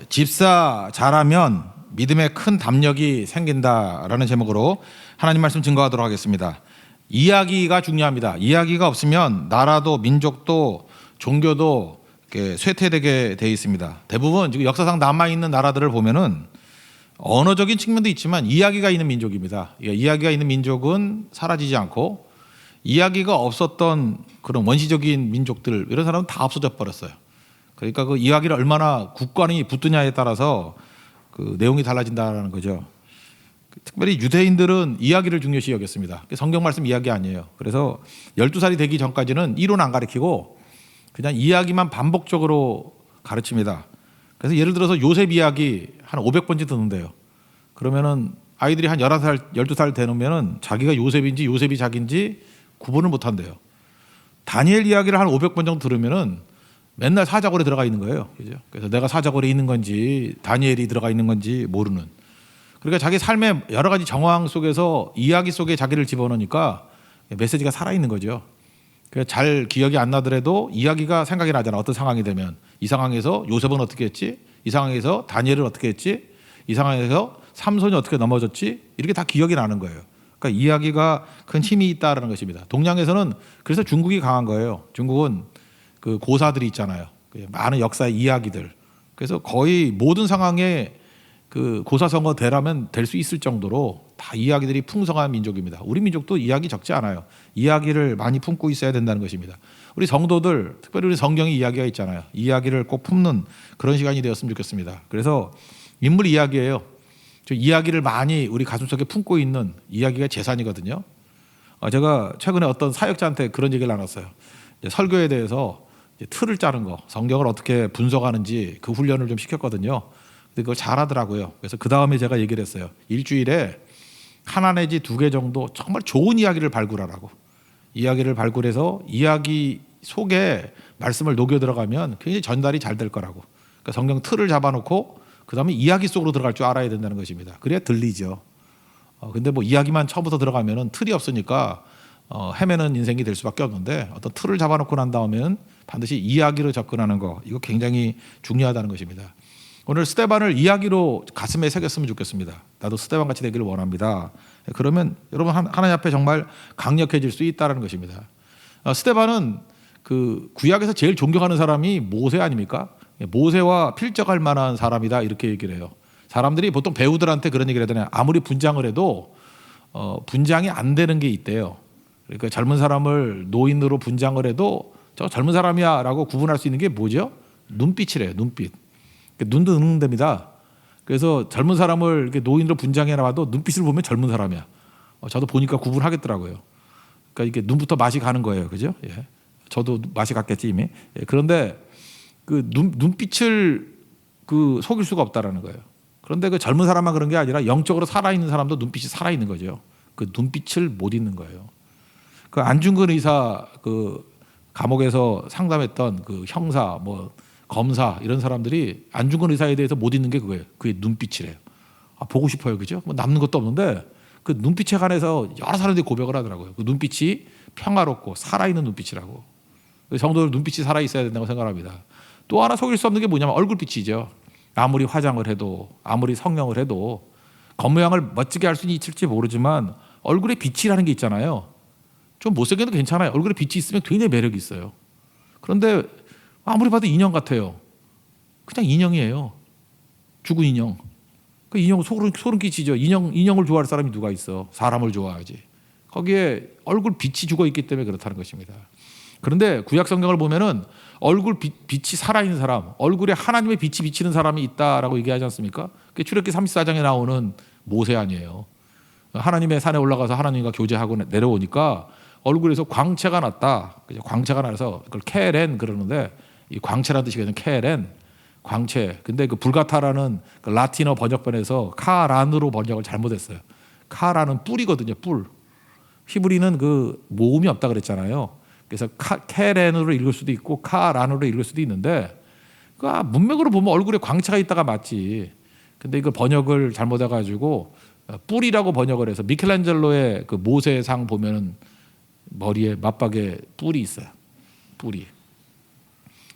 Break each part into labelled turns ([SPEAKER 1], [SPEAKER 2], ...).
[SPEAKER 1] 집사 잘하면 믿음에 큰 담력이 생긴다라는 제목으로 하나님 말씀 증거하도록 하겠습니다. 이야기가 중요합니다. 이야기가 없으면 나라도 민족도 종교도 쇠퇴되게 돼 있습니다. 대부분 지금 역사상 남아있는 나라들을 보면은 언어적인 측면도 있지만 이야기가 있는 민족입니다. 이야기가 있는 민족은 사라지지 않고 이야기가 없었던 그런 원시적인 민족들 이런 사람은 다 없어져 버렸어요. 그러니까 그 이야기를 얼마나 국관이 붙드냐에 따라서 그 내용이 달라진다는 거죠. 특별히 유대인들은 이야기를 중요시 여겼습니다. 성경 말씀 이야기 아니에요. 그래서 12살이 되기 전까지는 이론 안 가르치고 그냥 이야기만 반복적으로 가르칩니다. 그래서 예를 들어서 요셉 이야기 한 500번째 듣는데요. 그러면은 아이들이 한 11살, 12살 되면은 자기가 요셉인지 요셉이 자기인지 구분을 못 한대요. 다니엘 이야기를 한 500번 정도 들으면은 맨날 사자골에 들어가 있는 거예요. 그죠? 그래서 내가 사자골에 있는 건지 다니엘이 들어가 있는 건지 모르는. 그러니까 자기 삶의 여러 가지 정황 속에서 이야기 속에 자기를 집어넣으니까 메시지가 살아있는 거죠. 그러니까 잘 기억이 안 나더라도 이야기가 생각이 나잖아. 어떤 상황이 되면 이 상황에서 요셉은 어떻게 했지? 이 상황에서 다니엘은 어떻게 했지? 이 상황에서 삼손이 어떻게 넘어졌지? 이렇게 다 기억이 나는 거예요. 그러니까 이야기가 큰 힘이 있다라는 것입니다. 동양에서는 그래서 중국이 강한 거예요. 중국은 그 고사들이 있잖아요. 많은 역사의 이야기들. 그래서 거의 모든 상황에 그 고사성어 대라면 될 수 있을 정도로 다 이야기들이 풍성한 민족입니다. 우리 민족도 이야기 적지 않아요. 이야기를 많이 품고 있어야 된다는 것입니다. 우리 성도들, 특별히 우리 성경에 이야기가 있잖아요. 이야기를 꼭 품는 그런 시간이 되었으면 좋겠습니다. 그래서 인물 이야기예요. 저 이야기를 많이 우리 가슴속에 품고 있는 이야기가 재산이거든요. 제가 최근에 어떤 사역자한테 그런 얘기를 나눴어요. 설교에 대해서 틀을 짜는 거, 성경을 어떻게 분석하는지 그 훈련을 좀 시켰거든요. 근데 그걸 잘하더라고요. 그래서 그 다음에 제가 얘기를 했어요. 일주일에 하나 내지 2개 정도 정말 좋은 이야기를 발굴하라고. 이야기를 발굴해서 이야기 속에 말씀을 녹여 들어가면 굉장히 전달이 잘 될 거라고. 그러니까 성경 틀을 잡아놓고 그 다음에 이야기 속으로 들어갈 줄 알아야 된다는 것입니다. 그래야 들리죠. 근데 뭐 이야기만 처음부터 들어가면은 틀이 없으니까 헤매는 인생이 될 수밖에 없는데 어떤 틀을 잡아놓고 난 다음에는 반드시 이야기로 접근하는 거 이거 굉장히 중요하다는 것입니다. 오늘 스데반을 이야기로 가슴에 새겼으면 좋겠습니다. 나도 스데반 같이 되기를 원합니다. 그러면 여러분 하나님 앞에 정말 강력해질 수 있다는 것입니다. 스데반은 그 구약에서 제일 존경하는 사람이 모세 아닙니까? 모세와 필적할 만한 사람이다 이렇게 얘기를 해요. 사람들이 보통 배우들한테 그런 얘기를 하잖아요. 아무리 분장을 해도 분장이 안 되는 게 있대요. 그러니까 젊은 사람을 노인으로 분장을 해도 저 젊은 사람이야 라고 구분할 수 있는 게 뭐죠? 눈빛이래요. 눈빛. 눈도 능됩니다. 그래서 젊은 사람을 이렇게 노인으로 분장해 놔도 눈빛을 보면 젊은 사람이야. 저도 보니까 구분하겠더라고요. 그러니까 이게 눈부터 맛이 가는 거예요. 그죠? 예. 저도 맛이 갔겠지 이미. 예. 그런데 그 눈빛을 그 속일 수가 없다라는 거예요. 그런데 그 젊은 사람만 그런 게 아니라 영적으로 살아있는 사람도 눈빛이 살아있는 거죠. 그 눈빛을 못 잊는 거예요. 그 안중근 의사 그 감옥에서 상담했던 그 형사 뭐 검사 이런 사람들이 안중근 의사에 대해서 못 잊는 게 그거예요. 그게 눈빛이래요. 보고 싶어요, 그죠? 뭐 남는 것도 없는데 그 눈빛에 관해서 여러 사람들이 고백을 하더라고요. 그 눈빛이 평화롭고 살아있는 눈빛이라고. 성도들 눈빛이 살아 있어야 된다고 생각합니다. 또 하나 속일 수 없는 게 뭐냐면 얼굴빛이죠. 아무리 화장을 해도 아무리 성형을 해도 겉모양을 멋지게 할 수는 있을지 모르지만 얼굴에 빛이라는 게 있잖아요. 좀 못생겨도 괜찮아요. 얼굴에 빛이 있으면 굉장히 매력이 있어요. 그런데 아무리 봐도 인형 같아요. 그냥 인형이에요. 죽은 인형. 그 인형 소름 끼치죠. 인형을 좋아할 사람이 누가 있어. 사람을 좋아하지. 거기에 얼굴 빛이 죽어 있기 때문에 그렇다는 것입니다. 그런데 구약 성경을 보면은 얼굴 빛이 살아있는 사람, 얼굴에 하나님의 빛이 비치는 사람이 있다라고 얘기하지 않습니까? 그게 출애굽기 34장에 나오는 모세 아니에요. 하나님의 산에 올라가서 하나님과 교제하고 내려오니까 얼굴에서 광채가 났다. 광채가 나서 그걸 케렌 그러는데 이 광채라는 뜻이거든요. 케렌, 광채. 근데 그 불가타라는 그 라틴어 번역본에서 카란으로 번역을 잘못했어요. 카라는 뿔이거든요. 뿔. 히브리는 그 모음이 없다 그랬잖아요. 그래서 케렌으로 읽을 수도 있고 카란으로 읽을 수도 있는데 그 문맥으로 보면 얼굴에 광채가 있다가 맞지. 근데 이거 번역을 잘못해가지고 뿔이라고 번역을 해서 미켈란젤로의 그 모세상 보면은 머리에 맞박에 뿔이 있어요. 뿔이.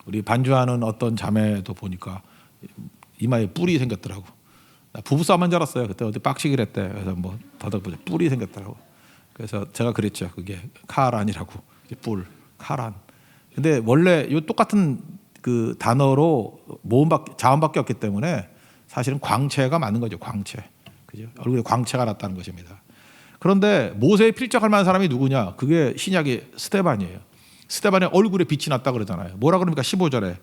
[SPEAKER 1] 우리 반주하는 어떤 자매도 보니까 이마에 뿔이 생겼더라고. 나 부부싸움한 줄 알았어요. 그때 어디 빡치기를 했대. 그래서 뭐 더덕보자 뿔이 생겼더라고. 그래서 제가 그랬죠. 그게 카란이라고. 뿔, 카란. 근데 원래 이 똑같은 그 단어로 자원밖에 없기 때문에 사실은 광채가 맞는 거죠. 광채. 그죠? 얼굴에 광채가 났다는 것입니다. 그런데 모세에 필적할 만한 사람이 누구냐? 그게 신약의 스데반이에요. 스데반의 얼굴에 빛이 났다 그러잖아요. 뭐라 그럽니까? 15절에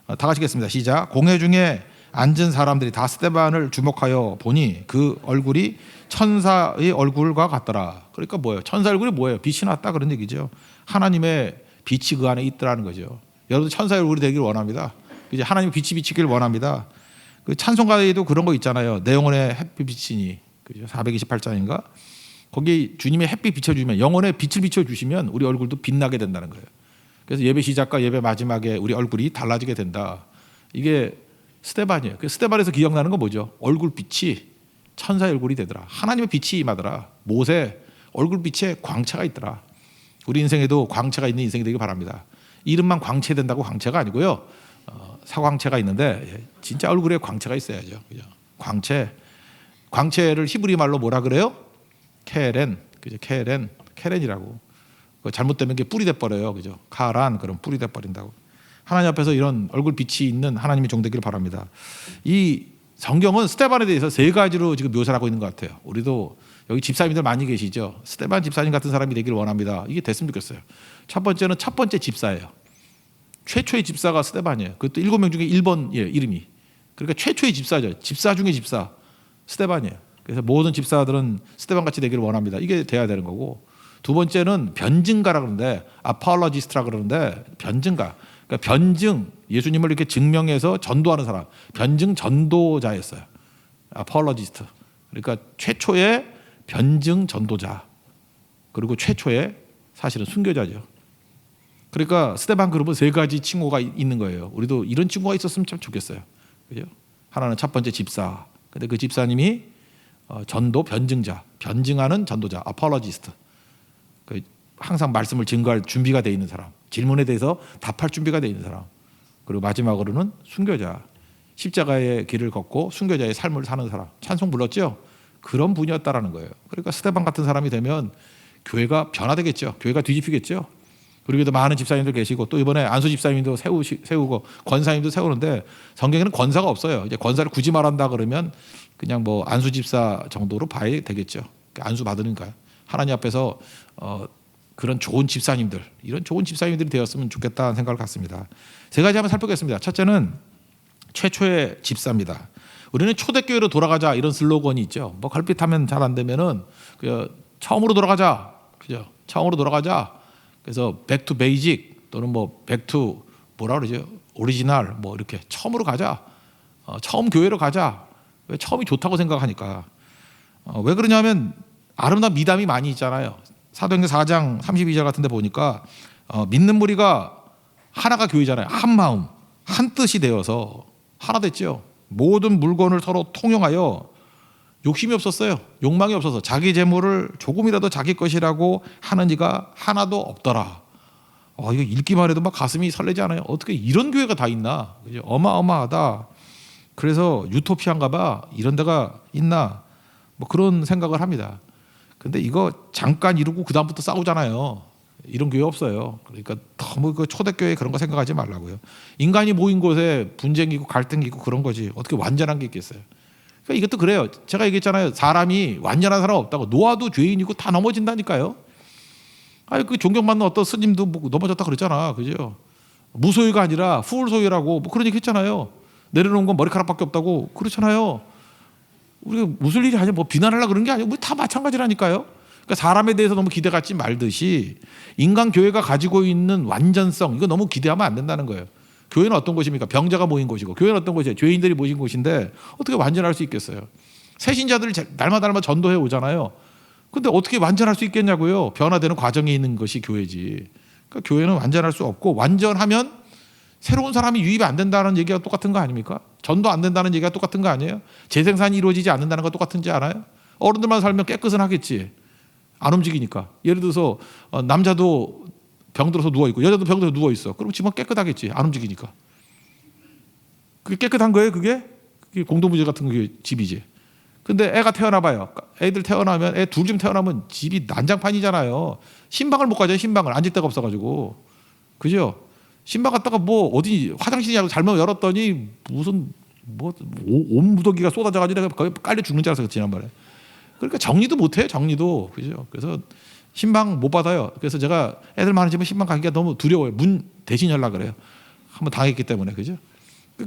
[SPEAKER 1] 다 같이겠습니다. 시작. 공회 중에 앉은 사람들이 다 스데반을 주목하여 보니 그 얼굴이 천사의 얼굴과 같더라. 그러니까 뭐예요? 천사 얼굴이 뭐예요? 빛이 났다 그런 얘기죠. 하나님의 빛이 그 안에 있더라는 거죠. 여러분 천사의 얼굴이 되기를 원합니다. 이제 하나님의 빛이 비치기를 원합니다. 그 찬송가에도 그런 거 있잖아요. 내 영혼의 햇빛 비치니, 그죠? 428장인가? 거기 주님의 햇빛 비춰주면, 영혼의 빛을 비춰주시면 우리 얼굴도 빛나게 된다는 거예요. 그래서 예배 시작과 예배 마지막에 우리 얼굴이 달라지게 된다. 이게 스데반이에요. 그 스데반에서 기억나는 건 뭐죠? 얼굴빛이 천사의 얼굴이 되더라. 하나님의 빛이 임하더라. 모세 얼굴빛에 광채가 있더라. 우리 인생에도 광채가 있는 인생이 되길 바랍니다. 이름만 광채된다고 광채가 아니고요. 사광채가 있는데 진짜 얼굴에 광채가 있어야죠. 그죠? 광채를 히브리 말로 뭐라 그래요? 케렌, 그죠? 케렌이라고. 잘못되면 게 뿔이 돼 버려요, 그죠? 카란, 그럼 뿔이 돼 버린다고. 하나님 앞에서 이런 얼굴 빛이 있는 하나님의 종 되기를 바랍니다. 이 성경은 스데반에 대해서 세 가지로 지금 묘사를 하고 있는 것 같아요. 우리도 여기 집사님들 많이 계시죠? 스데반 집사님 같은 사람이 되기를 원합니다. 이게 됐으면 좋겠어요. 첫 번째는 첫 번째 집사예요. 최초의 집사가 스데반이에요. 그것도 7명 중에 1번이에요, 이름이. 그러니까 최초의 집사죠. 집사 중에 집사, 스데반이에요. 그래서 모든 집사들은 스데반 같이 되기를 원합니다. 이게 돼야 되는 거고. 두 번째는 변증가라 그러는데, 아폴로지스트라 그러는데, 변증가. 그러니까 변증, 예수님을 이렇게 증명해서 전도하는 사람, 변증 전도자였어요. 아폴로지스트. 그러니까 최초의 변증 전도자, 그리고 최초의 사실은 순교자죠. 그러니까 스데반 그룹은 세 가지 칭호가 있는 거예요. 우리도 이런 칭호가 있었으면 참 좋겠어요. 그죠? 하나는 첫 번째 집사. 근데 그 집사님이 전도 변증자, 변증하는 전도자, 아폴로지스트. 항상 말씀을 증거할 준비가 돼 있는 사람, 질문에 대해서 답할 준비가 돼 있는 사람. 그리고 마지막으로는 순교자, 십자가의 길을 걷고 순교자의 삶을 사는 사람. 찬송 불렀죠? 그런 분이었다라는 거예요. 그러니까 스데반 같은 사람이 되면 교회가 변화되겠죠. 교회가 뒤집히겠죠. 그리고 많은 집사님들 계시고, 또 이번에 안수 집사님도 세우고 권사님도 세우는데, 성경에는 권사가 없어요. 이제 권사를 굳이 말한다 그러면 그냥 뭐 안수 집사 정도로 봐야 되겠죠. 안수 받으니까요. 하나님 앞에서 그런 좋은 집사님들, 이런 좋은 집사님들이 되었으면 좋겠다는 생각을 갖습니다. 세 가지 한번 살펴보겠습니다. 첫째는 최초의 집사입니다. 우리는 초대교회로 돌아가자 이런 슬로건이 있죠. 뭐 걸핏하면 잘 안 되면은 처음으로 돌아가자, 그죠? 처음으로 돌아가자. 그래서 back to basic 또는 뭐 back to 뭐라 그러죠? 오리지널 뭐 이렇게 처음으로 가자. 처음 교회로 가자. 왜 처음이 좋다고 생각하니까. 왜 그러냐면 아름다운 미담이 많이 있잖아요. 사도행전 4장 32절 같은 데 보니까 믿는 무리가 하나가 교회잖아요. 한 마음, 한 뜻이 되어서 하나 됐죠. 모든 물건을 서로 통용하여 욕심이 없었어요. 욕망이 없어서 자기 재물을 조금이라도 자기 것이라고 하는 이가 하나도 없더라. 이거 읽기만 해도 막 가슴이 설레지 않아요? 어떻게 이런 교회가 다 있나? 그죠? 어마어마하다. 그래서 유토피아인가 봐. 이런 데가 있나? 뭐 그런 생각을 합니다. 근데 이거 잠깐 이루고 그 다음부터 싸우잖아요. 이런 교회 없어요. 그러니까 너무 그 초대교회 그런 거 생각하지 말라고요. 인간이 모인 곳에 분쟁이 있고 갈등이 있고 그런 거지. 어떻게 완전한 게 있겠어요? 그러니까 이것도 그래요. 제가 얘기했잖아요. 사람이 완전한 사람 없다고. 노아도 죄인이고 다 넘어진다니까요. 그 존경받는 어떤 스님도 뭐 넘어졌다 그랬잖아. 그죠? 무소유가 아니라 후울소유라고 뭐 그런 얘기 했잖아요. 내려놓은 건 머리카락밖에 없다고 그렇잖아요. 우리가 무슨 일이 아니야. 뭐 비난하려고 그런 게 아니고 우리 다 마찬가지라니까요. 그러니까 사람에 대해서 너무 기대 갖지 말듯이 인간 교회가 가지고 있는 완전성, 이거 너무 기대하면 안 된다는 거예요. 교회는 어떤 곳입니까? 병자가 모인 곳이고, 교회는 어떤 곳이에요? 죄인들이 모인 곳인데 어떻게 완전할 수 있겠어요? 새신자들을 날마다 전도해 오잖아요. 근데 어떻게 완전할 수 있겠냐고요? 변화되는 과정에 있는 것이 교회지. 그러니까 교회는 완전할 수 없고, 완전하면 새로운 사람이 유입이 안 된다는 얘기가 똑같은 거 아닙니까? 전도 안 된다는 얘기가 똑같은 거 아니에요? 재생산이 이루어지지 않는다는 거 똑같은지 알아요? 어른들만 살면 깨끗은 하겠지. 안 움직이니까. 예를 들어서 남자도 병들어서 누워있고 여자도 병들어서 누워있어. 그럼 집은 깨끗하겠지. 안 움직이니까. 그게 깨끗한 거예요, 그게? 그게 공동부재 같은 게 집이지. 근데 애가 태어나봐요. 애들 태어나면 애 둘 좀 태어나면 집이 난장판이잖아요. 신방을 못 가져요. 신방을 앉을 데가 없어가지고. 그죠? 신방 갔다가 뭐 어디 화장실이라고 잘못 열었더니 무슨 뭐 온 무더기가 쏟아져가지고 내가 거의 깔려 죽는 줄 알았어 지난번에. 그러니까 정리도 못해요. 정리도. 그죠? 그래서 신방 못 받아요. 그래서 제가 애들 많은 집은 신방 가기가 너무 두려워요. 문 대신 열라 그래요. 한번 당했기 때문에. 그죠?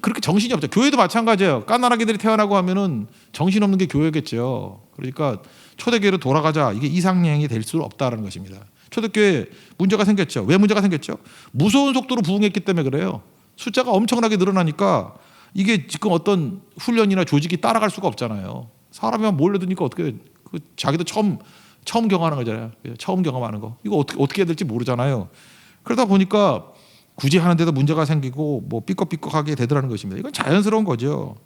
[SPEAKER 1] 그렇게 정신이 없죠. 교회도 마찬가지예요. 깐난아기들이 태어나고 하면은 정신 없는 게 교회겠죠. 그러니까 초대교회로 돌아가자. 이게 이상행이 될 수 없다라는 것입니다. 초대교회 문제가 생겼죠. 왜 문제가 생겼죠? 무서운 속도로 부흥했기 때문에 그래요. 숫자가 엄청나게 늘어나니까 이게 지금 어떤 훈련이나 조직이 따라갈 수가 없잖아요. 사람이 몰려드니까 어떻게 자기도 처음 경험하는 거잖아요. 처음 경험하는 거. 이거 어떻게 해야 될지 모르잖아요. 그러다 보니까 굳이 하는데도 문제가 생기고 뭐 삐걱삐걱하게 되더라는 것입니다. 이건 자연스러운 거죠.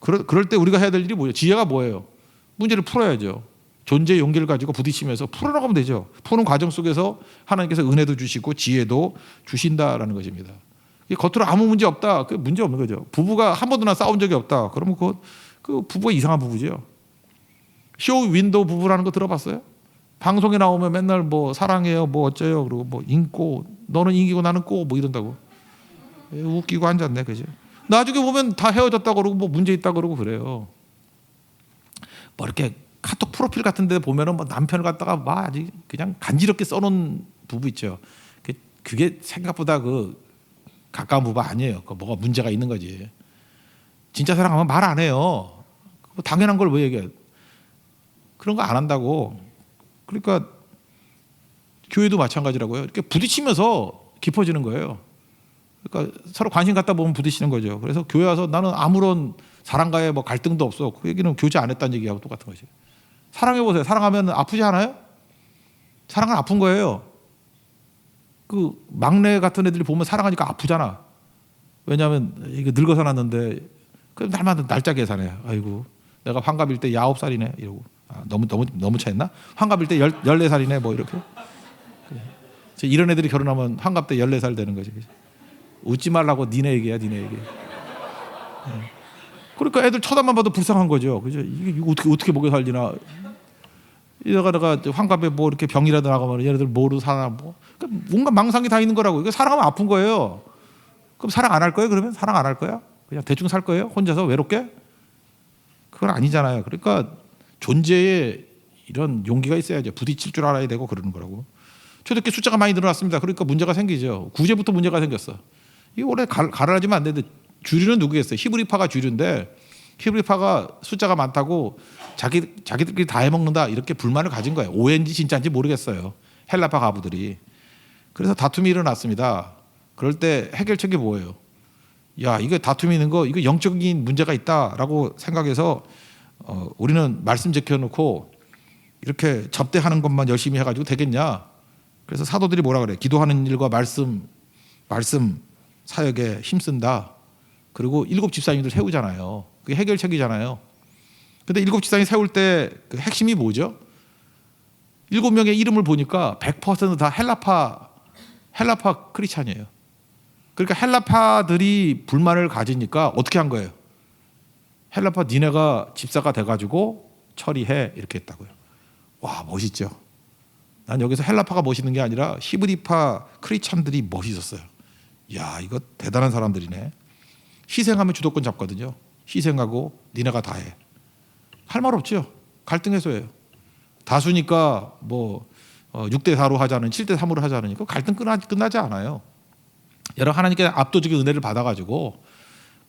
[SPEAKER 1] 그럴 때 우리가 해야 될 일이 뭐예요? 지혜가 뭐예요? 문제를 풀어야죠. 존재의 용기를 가지고 부딪히면서 풀어나가면 되죠. 푸는 과정 속에서 하나님께서 은혜도 주시고 지혜도 주신다라는 것입니다. 겉으로 아무 문제 없다. 그 문제 없는 거죠. 부부가 한 번도 싸운 적이 없다. 그러면 그 부부가 이상한 부부죠. 쇼 윈도우 부부라는 거 들어봤어요? 방송에 나오면 맨날 뭐 사랑해요, 뭐 어째요, 그리고 뭐 인고 너는 인기고 나는 꼬 뭐 이런다고. 웃기고 앉았네, 그죠? 나중에 보면 다 헤어졌다 그러고 뭐 문제 있다 그러고 그래요. 뭐 이렇게 카톡 프로필 같은데 보면은 뭐 남편을 갖다가 막 아주 그냥 간지럽게 써놓은 부부 있죠. 그게 생각보다 가까운 부부 아니에요. 뭐가 문제가 있는 거지. 진짜 사랑하면 말 안 해요. 당연한 걸 왜 얘기해? 그런 거 안 한다고. 그러니까 교회도 마찬가지라고요. 이렇게 부딪히면서 깊어지는 거예요. 그러니까 서로 관심 갖다 보면 부딪히는 거죠. 그래서 교회 와서 나는 아무런 사랑과의 뭐 갈등도 없어. 그 얘기는 교제 안 했다는 얘기하고 똑같은 거지. 사랑해 보세요. 사랑하면 아프지 않아요? 사랑은 아픈 거예요. 그 막내 같은 애들이 보면 사랑하니까 아프잖아. 왜냐하면 이게 늙어서 났는데 날마다 날짜 계산해. 아이고 내가 환갑일 때 9살이네 이러고. 너무 차였나? 환갑일 때 14살이네 뭐 이렇게. 이런 애들이 결혼하면 환갑 때 14살 되는 거지. 웃지 말라고 니네 얘기야, 니네 얘기. 그러니까 애들 쳐다만 봐도 불쌍한 거죠. 그죠? 이게 어떻게 먹여 살리나. 이러다가 환갑에 뭐 이렇게 병이라도 나가면 얘네들 뭐로 사나 뭐. 그러니까 뭔가 망상이 다 있는 거라고. 이거 사랑하면 아픈 거예요. 그럼 사랑 안 할 거예요? 그러면 사랑 안 할 거야? 그냥 대충 살 거예요? 혼자서 외롭게? 그건 아니잖아요. 그러니까 존재에 이런 용기가 있어야죠. 부딪힐 줄 알아야 되고 그러는 거라고. 초대교회 숫자가 많이 늘어났습니다. 그러니까 문제가 생기죠. 구제부터 문제가 생겼어. 이게 원래 가라앉으면 안 되는데 주류는 누구겠어요? 히브리파가 주류인데 히브리파가 숫자가 많다고 자기들끼리 다 해먹는다 이렇게 불만을 가진 거예요. 오해인지 진짜인지 모르겠어요. 헬라파 가부들이. 그래서 다툼이 일어났습니다. 그럴 때 해결책이 뭐예요? 야, 이거 다툼이 있는 거 이거 영적인 문제가 있다라고 생각해서 우리는 말씀 지켜놓고 이렇게 접대하는 것만 열심히 해가지고 되겠냐? 그래서 사도들이 뭐라 그래? 기도하는 일과 말씀 사역에 힘쓴다. 그리고 7 집사님들 세우잖아요. 그게 해결책이잖아요. 근데 7 집사님 세울 때 그 핵심이 뭐죠? 7명의 이름을 보니까 100% 다 헬라파 크리스찬이에요. 그러니까 헬라파들이 불만을 가지니까 어떻게 한 거예요? 헬라파 니네가 집사가 돼가지고 처리해 이렇게 했다고요. 와, 멋있죠. 난 여기서 헬라파가 멋있는 게 아니라 히브리파 크리스찬들이 멋있었어요. 야, 이거 대단한 사람들이네. 희생하면 주도권 잡거든요. 희생하고 니네가 다 해. 할 말 없죠. 갈등 해소예요. 다수니까 뭐 6대 4로 하자는 7대 3으로 하자는 거 갈등 끝나지 않아요. 여러분 하나님께 압도적인 은혜를 받아가지고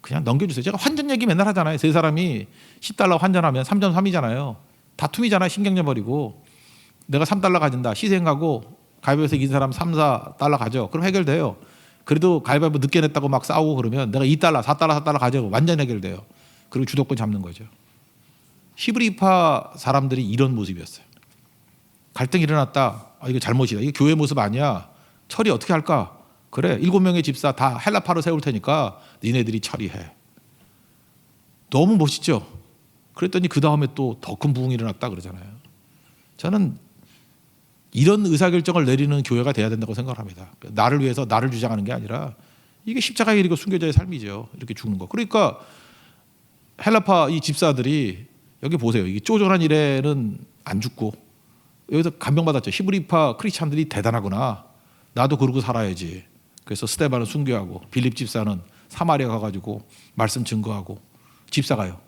[SPEAKER 1] 그냥 넘겨주세요. 제가 환전 얘기 맨날 하잖아요. 세 사람이 $10 환전하면 3.3이잖아요. 다툼이잖아요. 신경전 버리고 내가 $3 가진다. 희생하고 가위바위보에서 이긴 사람 3, $4 가져. 그럼 해결돼요. 그래도 가위바위보 늦게 냈다고 막 싸우고 그러면 내가 $2, $4 가져. 완전 해결돼요. 그리고 주도권 잡는 거죠. 히브리파 사람들이 이런 모습이었어요. 갈등이 일어났다. 아, 이거 잘못이다. 이게 교회 모습 아니야. 처리 어떻게 할까? 그래, 7명의 집사 다 헬라파로 세울 테니까 니네들이 처리해. 너무 멋있죠? 그랬더니 그 다음에 또 더 큰 부흥이 일어났다 그러잖아요. 저는 이런 의사결정을 내리는 교회가 돼야 된다고 생각합니다. 나를 위해서 나를 주장하는 게 아니라 이게 십자가의 일이고 순교자의 삶이죠. 이렇게 죽는 거. 그러니까 헬라파 이 집사들이 여기 보세요. 이게 쪼잔한 일에는 안 죽고 여기서 감명받았죠. 히브리파 크리스찬들이 대단하구나. 나도 그러고 살아야지. 그래서 스데반은 순교하고 빌립 집사는 사마리아 가가지고 말씀 증거하고 집사가요.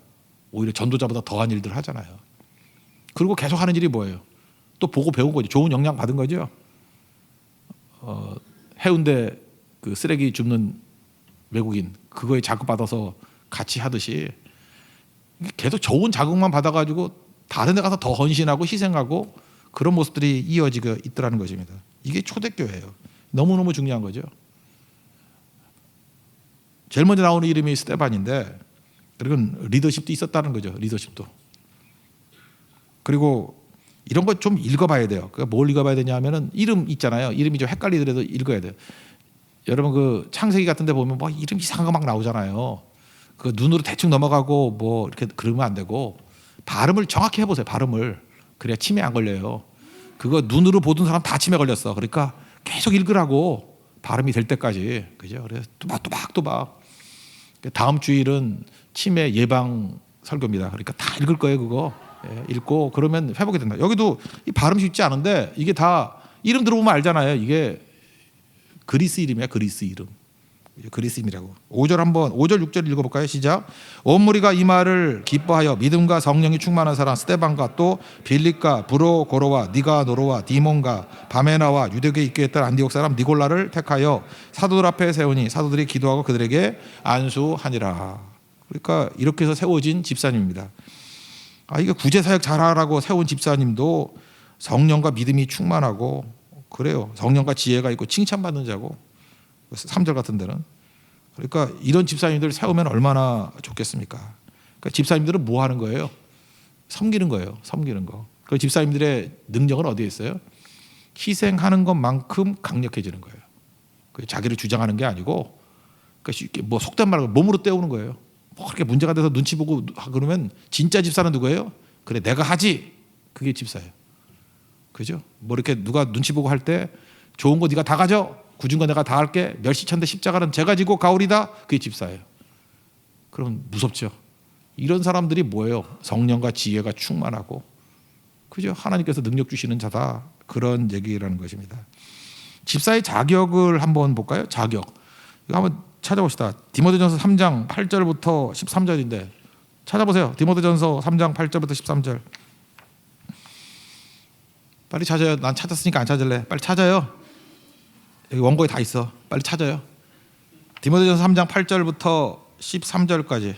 [SPEAKER 1] 오히려 전도자보다 더한 일들 하잖아요. 그리고 계속 하는 일이 뭐예요? 또 보고 배운 거죠. 좋은 영향 받은 거죠. 해운대 그 쓰레기 줍는 외국인 그거에 자극받아서 같이 하듯이 계속 좋은 자극만 받아가지고 다른 데 가서 더 헌신하고 희생하고 그런 모습들이 이어지고 있더라는 것입니다. 이게 초대교회예요. 너무너무 중요한 거죠. 제일 먼저 나오는 이름이 스데반인데 그리고 리더십도 있었다는 거죠. 리더십도. 그리고 이런 거 좀 읽어봐야 돼요. 그러니까 뭘 읽어봐야 되냐 하면은 이름 있잖아요. 이름이 좀 헷갈리더라도 읽어야 돼요. 여러분 그 창세기 같은 데 보면 뭐 이름 이상한 거 막 나오잖아요. 그 눈으로 대충 넘어가고 뭐 이렇게 그러면 안 되고 발음을 정확히 해보세요. 발음을. 그래야 치매 안 걸려요. 그거 눈으로 보던 사람 다 치매 걸렸어. 그러니까 계속 읽으라고 발음이 될 때까지. 그죠? 그래서 또박. 다음 주일은 치매 예방 설교입니다. 그러니까 다 읽을 거예요, 그거. 예, 읽고 그러면 회복이 된다. 여기도 이 발음 쉽지 않은데 이게 다 이름 들어보면 알잖아요. 이게 그리스 이름이야, 그리스 이름. 그리스 이름이라고. 5절 한번 5절 6절 읽어볼까요? 시작. 온 무리가 이 말을 기뻐하여 믿음과 성령이 충만한 사람 스데반과 또 빌립과 브로고로와 니가노로와 디몬과 바메나와 유대교에 있게 했던 안디옥 사람 니골라를 택하여 사도들 앞에 세우니 사도들이 기도하고 그들에게 안수하니라. 그러니까 이렇게 해서 세워진 집사님입니다. 이게 구제사역 잘하라고 세운 집사님도 성령과 믿음이 충만하고 그래요. 성령과 지혜가 있고 칭찬받는 자고 3절 같은 데는. 그러니까 이런 집사님들 세우면 얼마나 좋겠습니까? 그러니까 집사님들은 뭐 하는 거예요? 섬기는 거예요. 섬기는 거. 그 집사님들의 능력은 어디에 있어요? 희생하는 것만큼 강력해지는 거예요. 자기를 주장하는 게 아니고 그러니까 뭐 속된 말로 몸으로 때우는 거예요. 뭐 그렇게 문제가 돼서 눈치 보고 그러면 진짜 집사는 누구예요? 그래 내가 하지. 그게 집사예요. 그죠? 뭐 이렇게 누가 눈치 보고 할 때 좋은 거 네가 다 가져. 굳은 거 내가 다 할게. 멸시천대 십자가는 제가 지고 가오리다. 그게 집사예요. 그럼 무섭죠. 이런 사람들이 뭐예요? 성령과 지혜가 충만하고 그죠? 하나님께서 능력 주시는 자다. 그런 얘기라는 것입니다. 집사의 자격을 한번 볼까요? 자격. 이거 한번 찾아봅시다. 디모데전서 3장 8절부터 13절인데 찾아보세요. 디모데전서 3장 8절부터 13절. 빨리 찾아요. 난 찾았으니까 안 찾을래. 빨리 찾아요. 여기 원고에 다 있어. 빨리 찾아요. 디모데전서 3장 8절부터 13절까지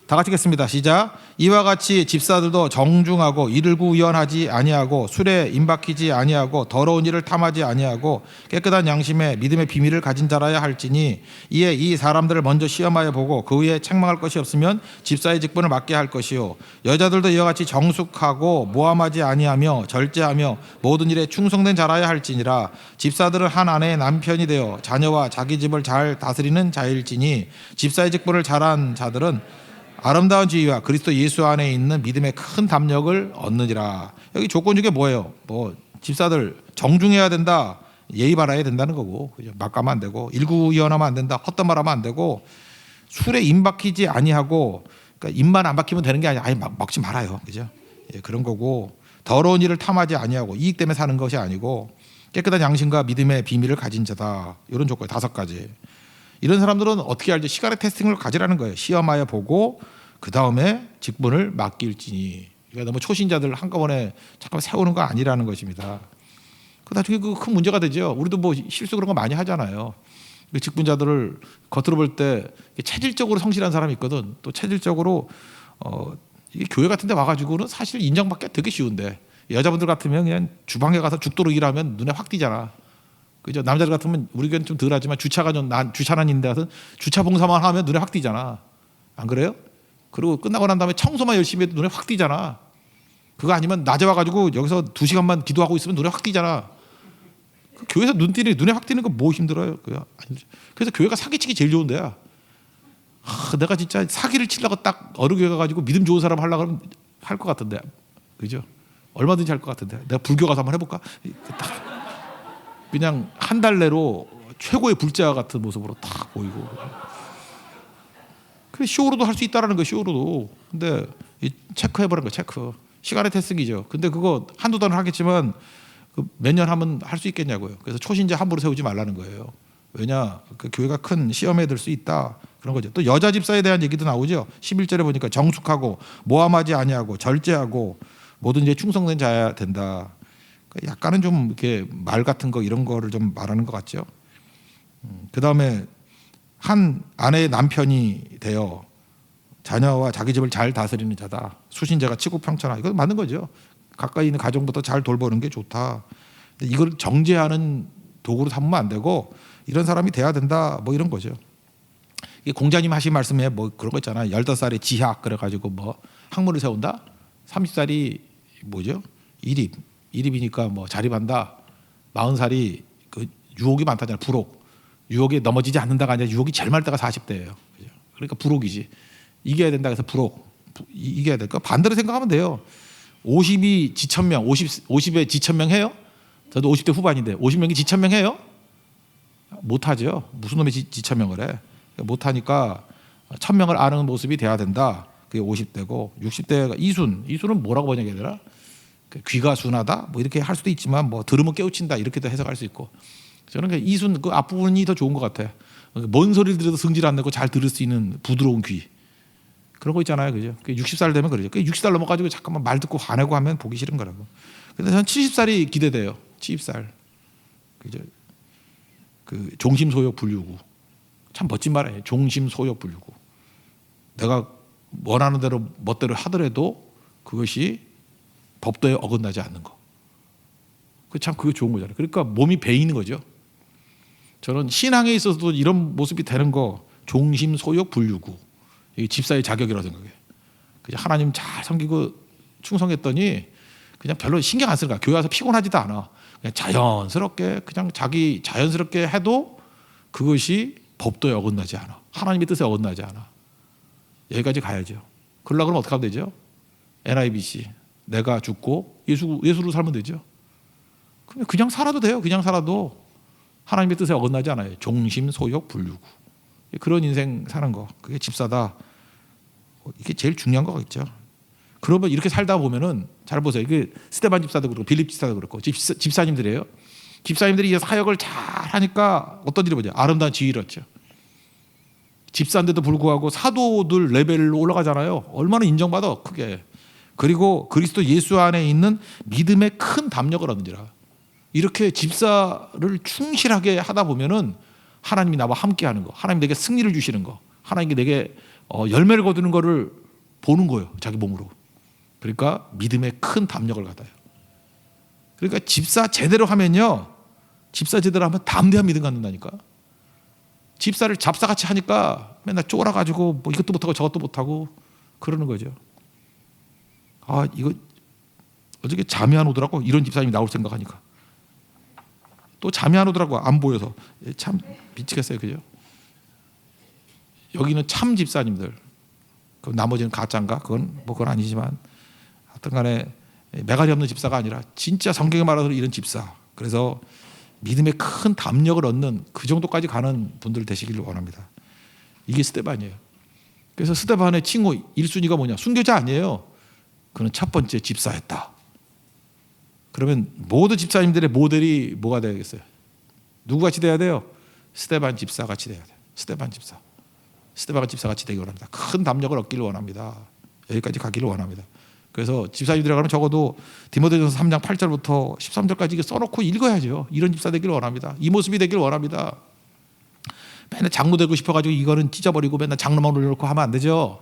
[SPEAKER 1] 다 같이 읽겠습니다. 시작. 이와 같이 집사들도 정중하고 이를 구위헌하지 아니하고 술에 임박히지 아니하고 더러운 일을 탐하지 아니하고 깨끗한 양심에 믿음의 비밀을 가진 자라야 할지니 이에 이 사람들을 먼저 시험하여 보고 그 후에 책망할 것이 없으면 집사의 직분을 맡게 할 것이요 여자들도 이와 같이 정숙하고 모함하지 아니하며 절제하며 모든 일에 충성된 자라야 할지니라. 집사들은 한 아내의 남편이 되어 자녀와 자기 집을 잘 다스리는 자일지니 집사의 직분을 잘한 자들은 아름다운 지위와 그리스도 예수 안에 있는 믿음의 큰 담력을 얻느니라. 여기 조건 중에 뭐예요? 뭐 집사들 정중해야 된다. 예의 바라야 된다는 거고. 그죠? 막 가면 안 되고 일구이연하면 안 된다. 헛된 말 하면 안 되고 술에 입 박히지 아니하고 그러니까 입만 안 박히면 되는 게 아니라 아예 먹지 말아요. 그죠? 예, 그런 거고 더러운 일을 탐하지 아니하고 이익 때문에 사는 것이 아니고 깨끗한 양심과 믿음의 비밀을 가진 자다. 이런 조건 5가지. 이런 사람들은 어떻게 알죠? 시간의 테스팅을 가지라는 거예요. 시험하여 보고 그 다음에 직분을 맡길지니. 그러니까 너무 초신자들 한꺼번에 잠깐 세우는 거 아니라는 것입니다. 그 나중에 그 큰 문제가 되죠. 우리도 뭐 실수 그런 거 많이 하잖아요. 직분자들을 겉으로 볼 때 체질적으로 성실한 사람이 있거든. 또 체질적으로 이게 교회 같은 데 와가지고는 사실 인정받기가 되게 쉬운데 여자분들 같으면 그냥 주방에 가서 죽도록 일하면 눈에 확 띄잖아. 그죠? 남자들 같으면 우리 교회는 좀 덜하지만 주차가 좀 주차난 있는 데 가서 주차 봉사만 하면 눈에 확 띄잖아. 안 그래요? 그리고 끝나고 난 다음에 청소만 열심히 해도 눈에 확 띄잖아. 그거 아니면 낮에 와가지고 여기서 2시간만 기도하고 있으면 눈에 확 띄잖아. 그 교회에서 눈에 확 띄는 거 뭐 힘들어요? 그래서 교회가 사기치기 제일 좋은 데야. 내가 진짜 사기를 치려고 딱 어느 교회 가가지고 믿음 좋은 사람 하려고 하면 할 것 같은데. 그죠? 얼마든지 할 것 같은데. 내가 불교 가서 한번 해볼까? 그냥 한 달 내로 최고의 불자 같은 모습으로 딱 보이고. 그 쇼로도 할 수 있다라는 거예요. 쇼로도. 근데 체크해버린 거예요. 체크. 시간의 태승이죠. 근데 그거 한두 달은 하겠지만 몇 년 하면 할 수 있겠냐고요. 그래서 초신자 함부로 세우지 말라는 거예요. 왜냐, 그 교회가 큰 시험에 들 수 있다. 그런 거죠. 또 여자 집사에 대한 얘기도 나오죠. 11절에 보니까 정숙하고 모함하지 아니하고 절제하고 뭐든지 충성된 자야 된다. 약간은 좀 이렇게 말 같은 거 이런 거를 좀 말하는 것 같죠. 그 다음에 한 아내의 남편이 되어 자녀와 자기 집을 잘 다스리는 자다. 수신자가 치구평천하. 이거 맞는 거죠. 가까이 있는 가정부터 잘 돌보는 게 좋다. 근데 이걸 정죄하는 도구로 삼으면 안 되고 이런 사람이 돼야 된다. 뭐 이런 거죠. 이 공자님 하신 말씀에 뭐 그런 거 있잖아요. 15살에 지학 그래가지고 뭐 학문을 세운다. 30살이 뭐죠? 이립이니까 뭐 자립한다. 40살이 그 유혹이 많다잖아요. 불혹. 유혹에 넘어지지 않는다가 아니라 유혹이 제일 많을 때가 40대예요. 그러니까 불혹이지. 이겨야 된다 해서 불혹. 이겨야 될까? 반대로 생각하면 돼요. 50이 지천명, 50에 지천명 해요? 저도 50대 후반인데 50명이 지천명 해요? 못하죠. 무슨 놈의 지천명을 해. 못하니까 1000명을 아는 모습이 돼야 된다. 그게 50대고 60대가 이순은 뭐라고 번역해야 되나? 귀가 순하다? 뭐 이렇게 할 수도 있지만 뭐 들으면 깨우친다 이렇게도 해석할 수 있고 저는 이순 그 앞부분이 더 좋은 것 같아요. 뭔 소리를 들어도 승질 안 내고 잘 들을 수 있는 부드러운 귀 그런 거 있잖아요. 그죠? 60살 되면 그러죠. 60살 넘어가지고 잠깐만 말 듣고 화내고 하면 보기 싫은 거라고. 근데 저는 70살이 기대돼요. 70살. 그죠? 그 종심소욕 불유구. 참 멋진 말이에요. 종심소욕 불유구. 내가 원하는 대로 멋대로 하더라도 그것이 법도에 어긋나지 않는 거. 참 그게 좋은 거잖아요. 그러니까 몸이 배이는 거죠. 저는 신앙에 있어서도 이런 모습이 되는 거 종심소욕 불유구. 이게 집사의 자격이라고 생각해요. 그냥 하나님 잘 섬기고 충성했더니 그냥 별로 신경 안 쓰는 거야. 교회 와서 피곤하지도 않아. 그냥 자연스럽게 그냥 자기 자연스럽게 해도 그것이 법도에 어긋나지 않아. 하나님의 뜻에 어긋나지 않아. 여기까지 가야죠. 그러려고 그러면 어떻게 하면 되죠? NIBC. 내가 죽고 예수로 살면 되죠. 그냥 살아도 돼요. 그냥 살아도 하나님의 뜻에 어긋나지 않아요. 종심, 소욕, 불유구. 그런 인생 사는 거. 그게 집사다. 이게 제일 중요한 거겠죠. 그러면 이렇게 살다 보면은 잘 보세요. 이게 스테반 집사도 그렇고 빌립 집사도 그렇고 집사님들이에요. 집사님들이 이 사역을 잘 하니까 어떤 일이 뭐죠? 아름다운 지위를 얻죠. 집사인데도 불구하고 사도들 레벨로 올라가잖아요. 얼마나 인정받아 크게. 그리고 그리스도 예수 안에 있는 믿음의 큰 담력을 얻는지라. 이렇게 집사를 충실하게 하다 보면은 하나님이 나와 함께하는 거, 하나님 내게 승리를 주시는 거, 하나님께 내게 열매를 거두는 거를 보는 거예요. 자기 몸으로. 그러니까 믿음의 큰 담력을 갖아요. 그러니까 집사 제대로 하면요, 집사 제대로 하면 담대한 믿음 갖는다니까. 집사를 잡사같이 하니까 맨날 쫄아가지고 뭐 이것도 못하고 저것도 못하고 그러는 거죠. 아, 이거 어저께 잠이 안 오더라고. 이런 집사님이 나올 생각하니까. 또 잠이 안 오더라고. 안 보여서. 참 미치겠어요. 그죠? 여기는 참 집사님들. 그럼 나머지는 가짜인가? 그건 아니지만 하여튼 간에 매가리 없는 집사가 아니라 진짜 성경에 말하는 이런 집사. 그래서 믿음의 큰 담력을 얻는 그 정도까지 가는 분들 되시기를 원합니다. 이게 스데반이에요. 그래서 스데반의 칭호 1순위가 뭐냐? 순교자 아니에요. 그는 첫 번째 집사였다. 그러면 모든 집사님들의 모델이 뭐가 되겠어요? 누구같이 돼야 돼요? 스데반 집사같이 돼야 돼요. 스데반 집사같이 되기 원합니다. 큰 담력을 얻기를 원합니다. 여기까지 가기를 원합니다. 그래서 집사님들이 가면 적어도 디모데전서 3장 8절부터 13절까지 써놓고 읽어야죠. 이런 집사 되기를 원합니다. 이 모습이 되기를 원합니다. 맨날 장로 되고 싶어가지고 이거는 찢어버리고 맨날 장로만 올려놓고 하면 안 되죠.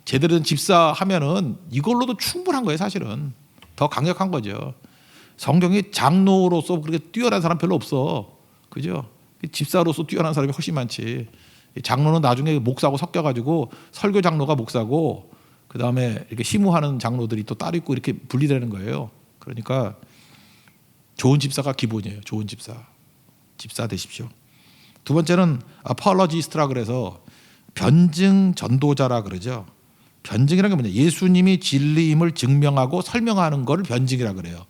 [SPEAKER 1] 제대로 된 집사 하면은 이걸로도 충분한 거예요. 사실은 더 강력한 거죠. 성경에 장로로서 그렇게 뛰어난 사람 별로 없어. 그죠? 집사로서 뛰어난 사람이 훨씬 많지. 장로는 나중에 목사하고 섞여가지고 설교 장로가 목사고 그 다음에 이렇게 시무하는 장로들이 또 따로 있고 이렇게 분리되는 거예요. 그러니까 좋은 집사가 기본이에요. 좋은 집사 되십시오. 두 번째는 아폴로지스트라 그래서 변증 전도자라 그러죠. 변증이라는 게 뭐냐? 예수님이 진리임을 증명하고 설명하는 걸 변증이라 그래요.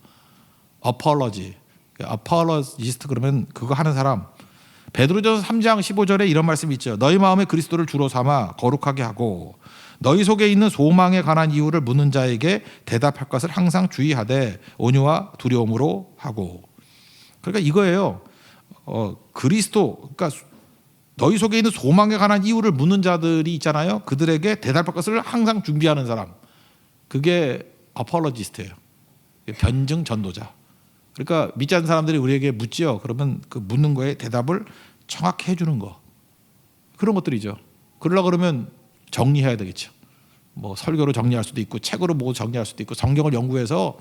[SPEAKER 1] 아폴로지스트 그러면 그거 하는 사람, 베드로전서 3장 15절에 이런 말씀이 있죠. 너희 마음에 그리스도를 주로 삼아 거룩하게 하고 너희 속에 있는 소망에 관한 이유를 묻는 자에게 대답할 것을 항상 주의하되 온유와 두려움으로 하고. 그러니까 이거예요. 그리스도, 그러니까 너희 속에 있는 소망에 관한 이유를 묻는 자들이 있잖아요. 그들에게 대답할 것을 항상 준비하는 사람. 그게 아폴로지스트예요. 변증 전도자. 그러니까 믿지 않는 사람들이 우리에게 묻지요. 그러면 그 묻는 거에 대답을 정확히 해주는 거. 그런 것들이죠. 그러려고 그러면 정리해야 되겠죠. 뭐 설교로 정리할 수도 있고 책으로 보고 정리할 수도 있고 성경을 연구해서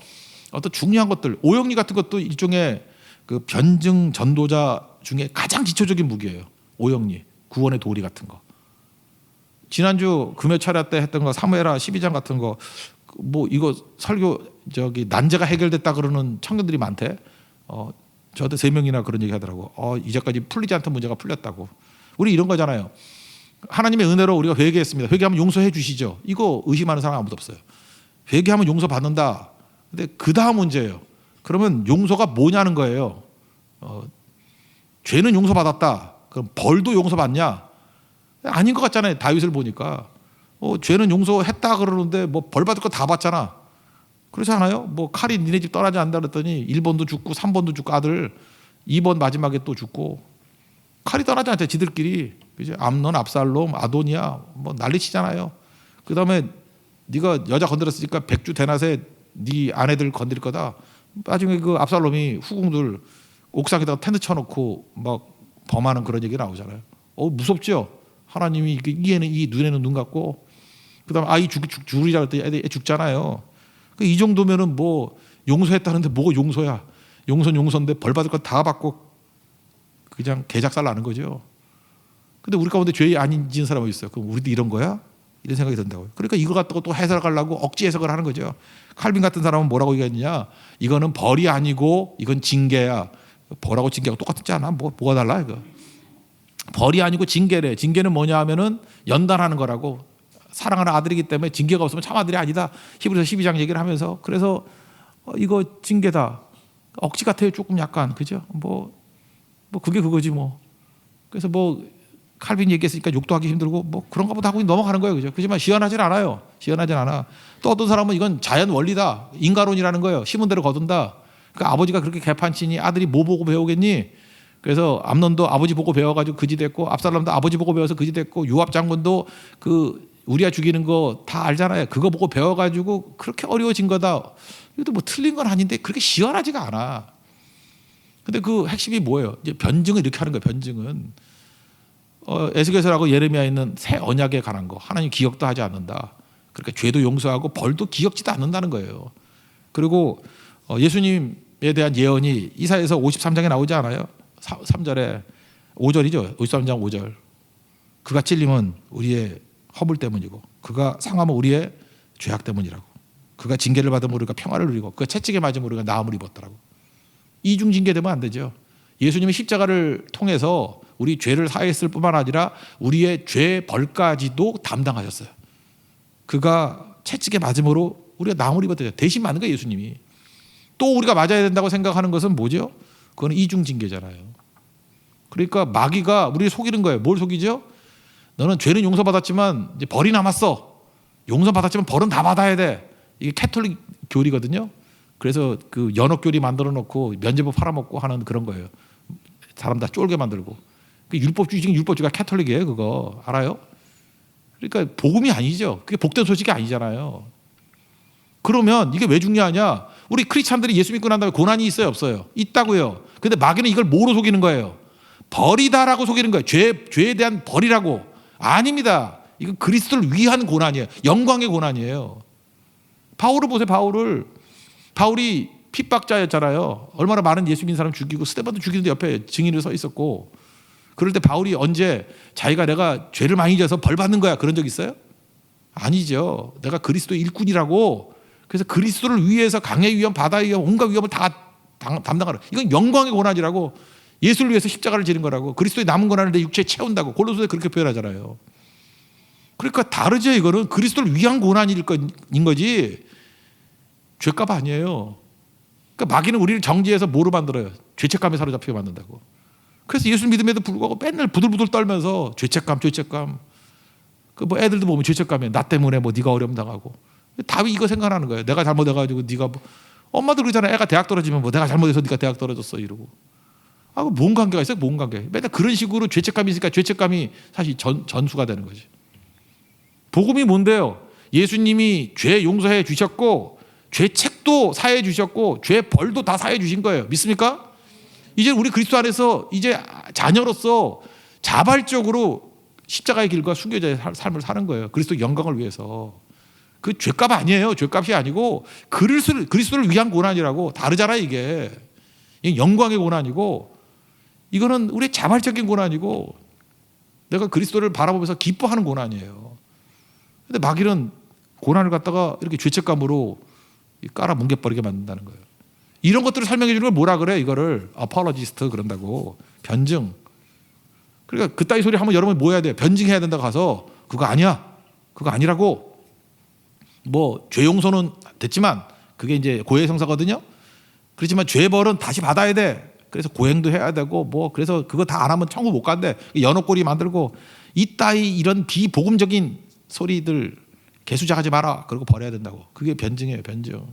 [SPEAKER 1] 어떤 중요한 것들, 오영리 같은 것도 일종의 그 변증 전도자 중에 가장 기초적인 무기예요. 오영리, 구원의 도리 같은 거. 지난주 금요 철야 때 했던 거 사무엘하 12장 같은 거 뭐 이거 설교 난제가 해결됐다 그러는 청년들이 많대. 저한테 3명이나 그런 얘기 하더라고. 이제까지 풀리지 않던 문제가 풀렸다고. 우리 이런 거잖아요. 하나님의 은혜로 우리가 회개했습니다. 회개하면 용서해 주시죠. 이거 의심하는 사람 아무도 없어요. 회개하면 용서 받는다. 근데 그 다음 문제예요. 그러면 용서가 뭐냐는 거예요. 죄는 용서받았다. 그럼 벌도 용서받냐? 아닌 것 같잖아요. 다윗을 보니까. 죄는 용서했다 그러는데 뭐 벌 받을 거 다 받잖아. 그렇지 않아요? 뭐 칼이 니네 집 떠나지 않는다 그랬더니 1번도 죽고 3번도 죽고 아들 2번 마지막에 또 죽고 칼이 떠나지 않대 지들끼리. 그죠? 암논, 압살롬, 아도니아 뭐 난리치잖아요. 그다음에 네가 여자 건드렸으니까 백주 대낮에 네 아내들 건드릴 거다. 나중에 그 압살롬이 후궁들 옥상에다가 텐트 쳐놓고 막 범하는 그런 얘기 나오잖아요. 무섭죠? 하나님이 이에는 이 눈에는 눈 같고 그다음에 아이 죽으리자 그랬더니 애 죽잖아요. 이 정도면은 뭐 용서했다는데 뭐가 용서야? 용서인데 벌 받을 거 다 받고 그냥 개작살 나는 거죠. 근데 우리 가운데 죄 안 지은 사람이 있어요. 그럼 우리도 이런 거야? 이런 생각이 든다고요. 그러니까 이거 갖다가 또 해석하려고 억지 해석을 하는 거죠. 칼빈 같은 사람은 뭐라고 얘기했느냐? 이거는 벌이 아니고 이건 징계야. 벌하고 징계하고 똑같지 않아? 뭐가 달라 이거? 벌이 아니고 징계래. 징계는 뭐냐 하면은 연단하는 거라고. 사랑하는 아들이기 때문에 징계가 없으면 참 아들이 아니다. 히브리서 12장 얘기를 하면서 그래서 이거 징계다. 억지 같아요. 조금 약간 그죠? 뭐 그게 그거지 뭐. 그래서 뭐 칼빈 얘기했으니까 욕도 하기 힘들고 뭐 그런가 보다 하고 넘어가는 거예요. 그죠? 그렇지만 시원하진 않아요. 시원하진 않아. 또 어떤 사람은 이건 자연 원리다. 인간론이라는 거예요. 심은 대로 거둔다. 그러니까 아버지가 그렇게 개판치니 아들이 뭐 보고 배우겠니? 그래서 암논도 아버지 보고 배워가지고 그지 됐고 압살롬도 아버지 보고 배워서 그지 됐고 요압 장군도 그 우리야 죽이는 거 다 알잖아요. 그거 보고 배워가지고 그렇게 어려워진 거다. 이것도 뭐 틀린 건 아닌데 그렇게 시원하지가 않아. 근데 그 핵심이 뭐예요? 이제 변증을 이렇게 하는 거예요. 변증은 에스겔서라고 예레미야에 있는 새 언약에 관한 거. 하나님 기억도 하지 않는다. 그러니까 죄도 용서하고 벌도 기억지도 않는다는 거예요. 그리고 예수님에 대한 예언이 이사야서 53장에 나오지 않아요? 3절에 5절이죠. 53장 5절. 그가 찔림은 우리의 허물 때문이고 그가 상함은 우리의 죄악 때문이라고. 그가 징계를 받으면 우리가 평화를 누리고 그가 채찍에 맞으면 우리가 나음을 입었더라고. 이중 징계되면 안 되죠. 예수님이 십자가를 통해서 우리 죄를 사했을 뿐만 아니라 우리의 죄 벌까지도 담당하셨어요. 그가 채찍에 맞음으로 우리가 나음을 입었대요. 대신 맞는 거예요. 예수님이. 또 우리가 맞아야 된다고 생각하는 것은 뭐죠? 그건 이중 징계잖아요. 그러니까 마귀가 우리를 속이는 거예요. 뭘 속이죠? 너는 죄는 용서받았지만 이제 벌이 남았어. 용서받았지만 벌은 다 받아야 돼. 이게 캐톨릭 교리거든요. 그래서 그 연옥교리 만들어 놓고 면죄부 팔아먹고 하는 그런 거예요. 사람 다 쫄게 만들고. 그 율법주의가 캐톨릭이에요. 그거 알아요? 그러니까 복음이 아니죠. 그게 복된 소식이 아니잖아요. 그러면 이게 왜 중요하냐? 우리 크리스찬들이 예수 믿고 난 다음에 고난이 있어요? 없어요? 있다고요. 근데 마귀는 이걸 뭐로 속이는 거예요? 벌이다라고 속이는 거예요. 죄에 대한 벌이라고. 아닙니다. 이건 그리스도를 위한 고난이에요. 영광의 고난이에요. 바울을 보세요. 바울이 핍박자였잖아요. 얼마나 많은 예수 믿는 사람 죽이고 스데반도 죽이는데 옆에 증인으로 서 있었고. 그럴 때 바울이 언제 자기가 내가 죄를 많이 져서 벌 받는 거야 그런 적 있어요? 아니죠. 내가 그리스도의 일꾼이라고. 그래서 그리스도를 위해서 강의 위험, 바다의 위험, 온갖 위험을 다 담당하라. 이건 영광의 고난이라고. 예수를 위해서 십자가를 지는 거라고. 그리스도의 남은 고난을 내 육체에 채운다고. 골로새서 그렇게 표현하잖아요. 그러니까 다르죠. 이거는 그리스도를 위한 고난인 거지 죄값 아니에요. 그러니까 마귀는 우리를 정지해서 뭐로 만들어요? 죄책감에 사로잡히게 만든다고. 그래서 예수 믿음에도 불구하고 맨날 부들부들 떨면서 죄책감. 그 뭐 애들도 보면 죄책감이야. 나 때문에 뭐 네가 어려움 당하고. 다윗 이거 생각하는 거예요. 내가 잘못해가지고 네가 뭐, 엄마들 그러잖아요. 애가 대학 떨어지면 뭐 내가 잘못해서 네가 대학 떨어졌어 이러고. 아, 뭔 관계가 있어요? 뭔 관계? 맨날 그런 식으로 죄책감이 있으니까 죄책감이 사실 전수가 되는 거지. 복음이 뭔데요? 예수님이 죄 용서해 주셨고 죄책도 사해 주셨고 죄 벌도 다 사해 주신 거예요. 믿습니까? 이제 우리 그리스도 안에서 이제 자녀로서 자발적으로 십자가의 길과 순교자의 삶을 사는 거예요. 그리스도 영광을 위해서. 그 죄값 아니에요. 죄값이 아니고 그리스도를 위한 고난이라고. 다르잖아 이게. 이게 영광의 고난이고 이거는 우리의 자발적인 고난이고 내가 그리스도를 바라보면서 기뻐하는 고난이에요. 근데 마귀는 고난을 갖다가 이렇게 죄책감으로 깔아 뭉개버리게 만든다는 거예요. 이런 것들을 설명해 주는 걸 뭐라 그래? 이거를 아폴로지스트 그런다고. 변증. 그러니까 그따위 소리 하면 여러분 뭐 해야 돼요? 변증해야 된다고 가서 그거 아니야. 그거 아니라고. 뭐 죄 용서는 됐지만 그게 이제 고해 성사거든요. 그렇지만 죄벌은 다시 받아야 돼. 그래서 고행도 해야 되고 뭐 그래서 그거 다 안 하면 천국 못 간대. 연옥고리 만들고 이따위 이런 비복음적인 소리들 개수작하지 마라. 그러고 버려야 된다고. 그게 변증이에요. 변증.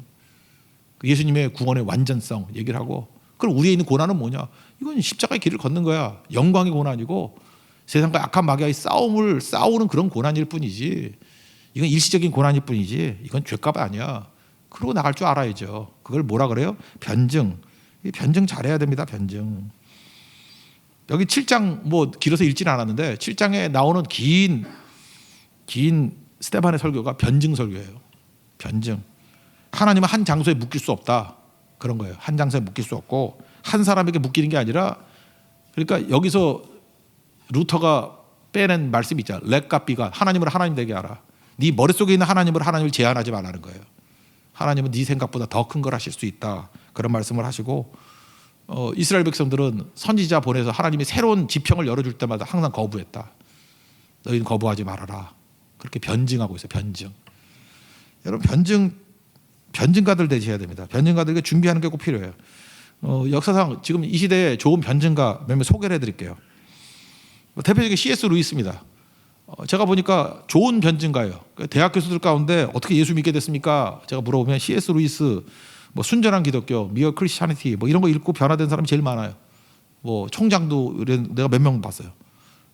[SPEAKER 1] 예수님의 구원의 완전성 얘기를 하고 그럼 우리에 있는 고난은 뭐냐? 이건 십자가의 길을 걷는 거야. 영광의 고난이고 세상과 악한 마귀와의 싸우는 그런 고난일 뿐이지 이건 일시적인 고난일 뿐이지 이건 죄값 아니야. 그러고 나갈 줄 알아야죠. 그걸 뭐라 그래요? 변증. 변증 잘해야 됩니다. 변증. 여기 7장 뭐 길어서 읽지는 않았는데 7장에 나오는 긴 스데반의 설교가 변증 설교예요. 변증. 하나님은 한 장소에 묶일 수 없다. 그런 거예요. 한 장소에 묶일 수 없고 한 사람에게 묶이는 게 아니라 그러니까 여기서 루터가 빼낸 말씀이 있잖아. 렛과 비가 하나님을 하나님 되게 하라. 네 머릿속에 있는 하나님을 제한하지 말라는 거예요. 하나님은 네 생각보다 더 큰 걸 하실 수 있다. 그런 말씀을 하시고 이스라엘 백성들은 선지자 보내서 하나님이 새로운 지평을 열어줄 때마다 항상 거부했다. 너희는 거부하지 말아라. 그렇게 변증하고 있어요. 변증. 여러분 변증가들 되셔야 됩니다. 변증가들에게 준비하는 게 꼭 필요해요. 역사상 지금 이 시대에 좋은 변증가 몇 명 소개를 해드릴게요. 대표적인 C.S. 루이스입니다. 제가 보니까 좋은 변증가예요. 대학 교수들 가운데 어떻게 예수 믿게 됐습니까? 제가 물어보면 C.S. 루이스, 뭐 순전한 기독교, 미어 크리스찬리티 뭐 이런 거 읽고 변화된 사람이 제일 많아요. 뭐 총장도 내가 몇 명 봤어요.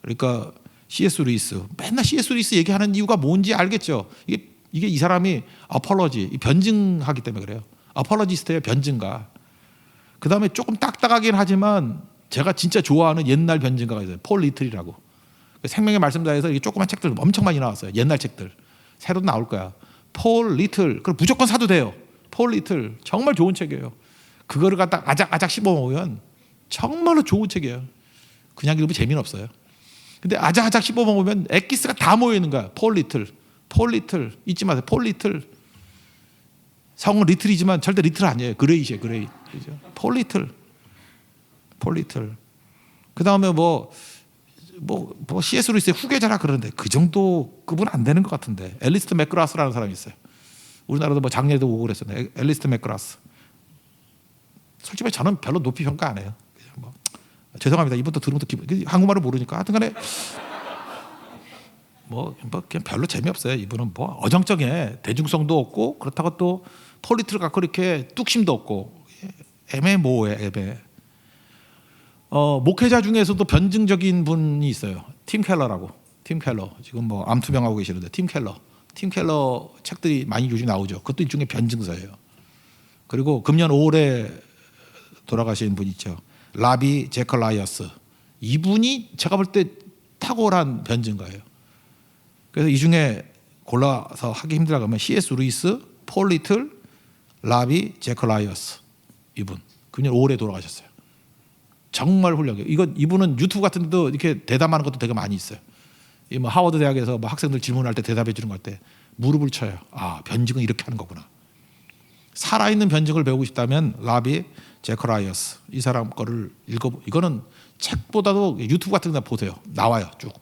[SPEAKER 1] 그러니까 C.S. 루이스 맨날 C.S. 루이스 얘기하는 이유가 뭔지 알겠죠? 이게 이 사람이 아폴로지 변증하기 때문에 그래요. 아폴로지스트의 변증가. 그 다음에 조금 딱딱하긴 하지만 제가 진짜 좋아하는 옛날 변증가가 있어요. 폴 리틀이라고. 생명의 말씀자에서 이게 조그만 책들 엄청 많이 나왔어요. 옛날 책들. 새로도 나올 거야. 폴 리틀. 그럼 무조건 사도 돼요. 폴 리틀. 정말 좋은 책이에요. 그거를 갖다 아작아작 씹어먹으면 정말로 좋은 책이에요. 그냥 읽으면 재미는 없어요. 근데 아작아작 씹어먹으면 엑기스가 다 모여있는 거야. 폴 리틀. 폴 리틀. 잊지 마세요. 폴 리틀. 성은 리틀이지만 절대 리틀 아니에요. 그레이시에요. 그레이. 폴 리틀. 폴 리틀. 그 다음에 뭐 C.S. 루이스의 후계자라 그러는데 그 정도 급은 안 되는 것 같은데. 앨리스트 맥그라스라는 사람이 있어요. 우리나라도 뭐 작년에도 오고 그랬어요. 앨리스트 맥그라스. 솔직히 저는 별로 높이 평가 안 해요. 뭐 죄송합니다. 이분도 들으면 또 한국말을 모르니까 하여튼간에 뭐 그냥 별로 재미없어요. 이분은 뭐 어정쩡해. 대중성도 없고 그렇다고 또 폴리트를 갖고 이렇게 뚝심도 없고 애매모호해. 애매. 목회자 중에서도 변증적인 분이 있어요. 팀 켈러라고. 팀 켈러. 지금 뭐 암투병하고 계시는데 팀 켈러 책들이 많이 요즘 나오죠. 그것도 일종의 변증서예요. 그리고 금년 5월에 돌아가신 분 있죠. 라비 제컬라이어스. 이분이 제가 볼 때 탁월한 변증가예요. 그래서 이 중에 골라서 하기 힘들다 그러면 C.S. 루이스, 폴 리틀, 라비 제컬라이어스. 이분. 금년 5월에 돌아가셨어요. 정말 훌륭해요. 이분은 유튜브 같은 데도 이렇게 대담하는 것도 되게 많이 있어요. 뭐 하워드 대학에서 뭐 학생들 질문할 때 대답해 주는 것 때 무릎을 쳐요. 아, 변증은 이렇게 하는 거구나. 살아있는 변증을 배우고 싶다면 라비 제커라이어스 이 사람 거를 이거는 책보다도 유튜브 같은 데 보세요. 나와요. 쭉.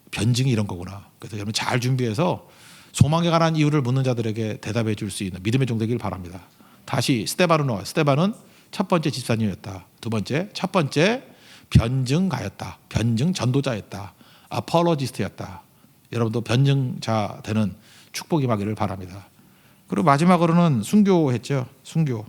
[SPEAKER 1] 변증이 이런 거구나. 그래서 여러분 잘 준비해서 소망에 관한 이유를 묻는 자들에게 대답해 줄 수 있는 믿음의 종 되길 바랍니다. 다시 스데반으로 나와요. 스데반은 첫 번째 집사님이었다. 두 번째, 첫 번째 변증가였다. 변증 전도자였다. 아폴로지스트였다. 여러분도 변증자 되는 축복이 임하기를 바랍니다. 그리고 마지막으로는 순교했죠. 순교.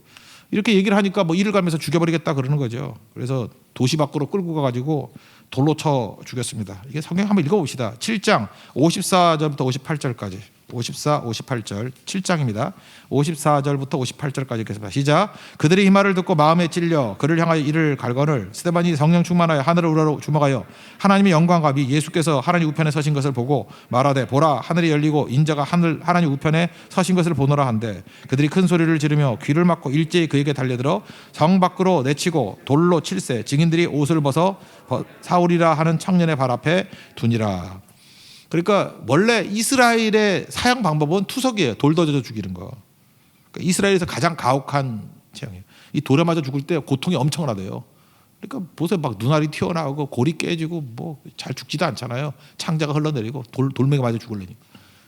[SPEAKER 1] 이렇게 얘기를 하니까 뭐 이를 가면서 죽여버리겠다 그러는 거죠. 그래서 도시 밖으로 끌고 가가지고 돌로 쳐 죽였습니다. 이게 성경 한번 읽어봅시다. 7장 54절부터 58절까지. 54, 58절 7장입니다. 54절부터 58절까지 읽겠습니다. 시작. 그들이 이 말을 듣고 마음에 찔려 그를 향하여 이를 갈거늘 스데반이 성령 충만하여 하늘을 우러러 주목하여 하나님의 영광과 미 예수께서 하나님 우편에 서신 것을 보고 말하되 보라 하늘이 열리고 인자가 하나님 우편에 서신 것을 보노라 한데 그들이 큰 소리를 지르며 귀를 막고 일제히 그에게 달려들어 성 밖으로 내치고 돌로 칠세 증인들이 옷을 벗어 사울이라 하는 청년의 발 앞에 두니라. 그러니까 원래 이스라엘의 사형 방법은 투석이에요. 돌 던져 죽이는 거. 그러니까 이스라엘에서 가장 가혹한 재앙이에요. 이 돌에 맞아 죽을 때 고통이 엄청나대요. 그러니까 보세요, 막 눈알이 튀어나오고 골이 깨지고 뭐 잘 죽지도 않잖아요. 창자가 흘러내리고 돌멩이 맞아 죽으려니까.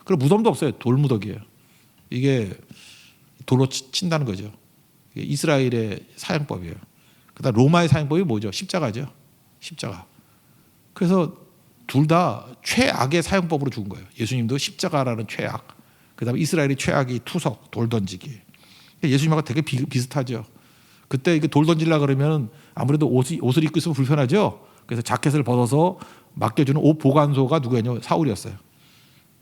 [SPEAKER 1] 그리고 무덤도 없어요. 돌무더기예요. 이게 돌로 친다는 거죠. 이게 이스라엘의 사형법이에요. 그다음 로마의 사형법이 뭐죠? 십자가죠. 십자가. 그래서 둘 다 최악의 사형법으로 죽은 거예요. 예수님도 십자가라는 최악, 그다음에 이스라엘의 최악이 투석, 돌 던지기. 예수님하고 되게 비슷하죠. 그때 이게 돌 던지려 그러면 아무래도 옷을 입고 있으면 불편하죠. 그래서 자켓을 벗어서 맡겨주는 옷 보관소가 누구였냐? 사울이었어요.